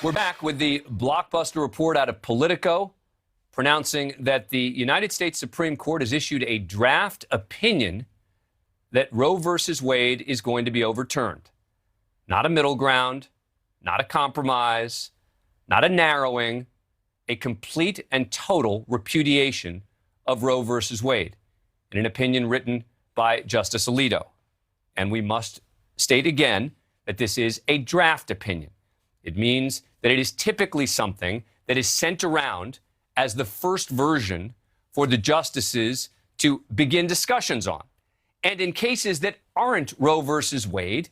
We're back with the blockbuster report out of Politico pronouncing that the United States Supreme Court has issued a draft opinion that Roe versus Wade is going to be overturned. Not a middle ground, not a compromise, not a narrowing, a complete and total repudiation of Roe versus Wade in an opinion written by Justice Alito. And we must state again that this is a draft opinion. It means that it is typically something that is sent around as the first version for the justices to begin discussions on. And in cases that aren't Roe versus Wade,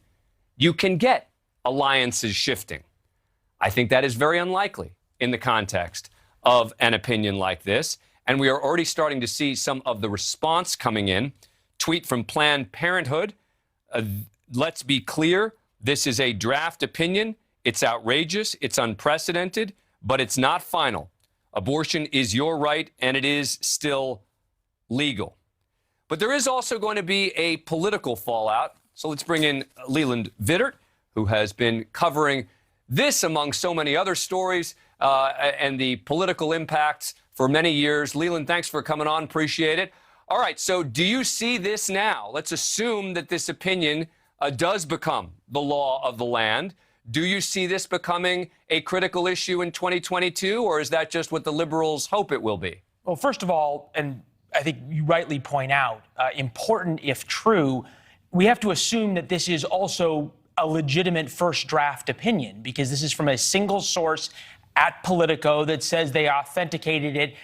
you can get alliances shifting. I think that is very unlikely in the context of an opinion like this. And we are already starting to see some of the response coming in. Tweet from Planned Parenthood. Let's be clear. This is a draft opinion. It's outrageous, it's unprecedented, but it's not final. Abortion is your right, and it is still legal. But there is also going to be a political fallout. So let's bring in Leland Vittert, who has been covering this among so many other stories and the political impacts for many years. Leland, thanks for coming on. Appreciate it. All right, so do you see this now? Let's assume that this opinion does become the law of the land. Do you see this becoming a critical issue in 2022, or is that just what the liberals hope it will be? Well, first of all, and I think you rightly point out, important if true, we have to assume that this is also a legitimate first draft opinion, because this is from a single source at Politico that says they authenticated it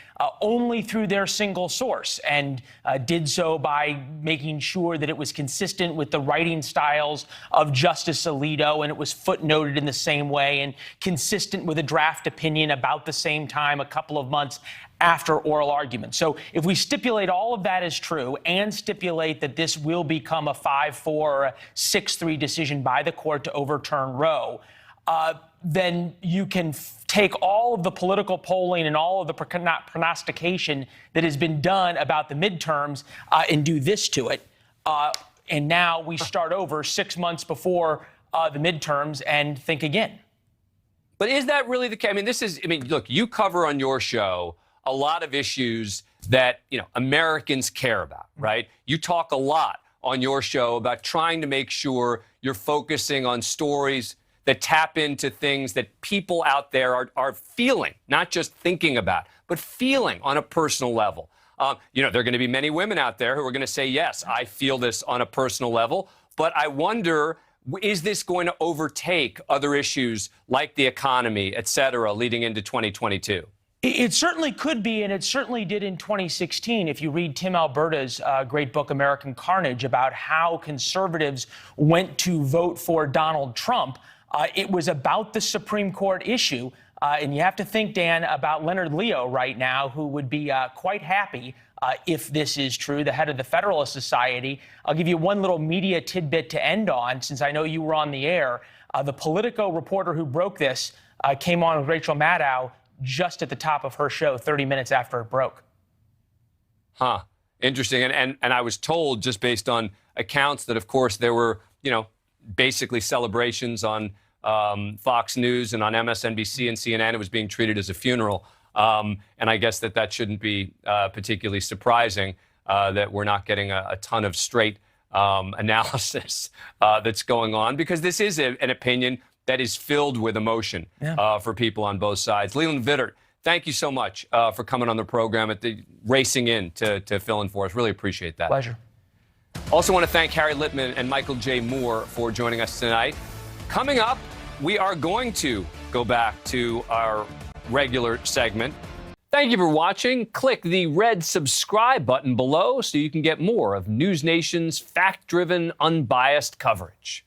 only through their single source and did so by making sure that it was consistent with the writing styles of Justice Alito, and it was footnoted in the same way and consistent with a draft opinion about the same time, a couple of months after oral argument. So if we stipulate all of that is true and stipulate that this will become a 5-4 or a 6-3 decision by the court to overturn Roe, then you can take all of the political polling and all of the prognostication that has been done about the midterms and do this to it. And now we start over 6 months before the midterms and think again. But is that really the case? Look, you cover on your show a lot of issues that, Americans care about, right? You talk a lot on your show about trying to make sure you're focusing on stories that tap into things that people out there are feeling, not just thinking about, but feeling on a personal level. There are going to be many women out there who are going to say, yes, I feel this on a personal level. But I wonder, is this going to overtake other issues like the economy, et cetera, leading into 2022? It certainly could be, and it certainly did in 2016. If you read Tim Alberta's great book, American Carnage, about how conservatives went to vote for Donald Trump, it was about the Supreme Court issue. And you have to think, Dan, about Leonard Leo right now, who would be quite happy if this is true, the head of the Federalist Society. I'll give you one little media tidbit to end on, since I know you were on the air. The Politico reporter who broke this came on with Rachel Maddow just at the top of her show, 30 minutes after it broke. Huh. Interesting. And I was told, just based on accounts, that, of course, there were, basically celebrations on Fox News and on MSNBC and CNN. It was being treated as a funeral. And I guess that shouldn't be particularly surprising that we're not getting a ton of straight analysis that's going on, because this is an opinion that is filled with emotion for people on both sides. Leland Vittert, thank you so much for coming on the program, racing in to fill in for us. Really appreciate that. Pleasure. Also want to thank Harry Littman and Michael J. Moore for joining us tonight. Coming up, we are going to go back to our regular segment. Thank you for watching. Click the red subscribe button below so you can get more of NewsNation's fact-driven, unbiased coverage.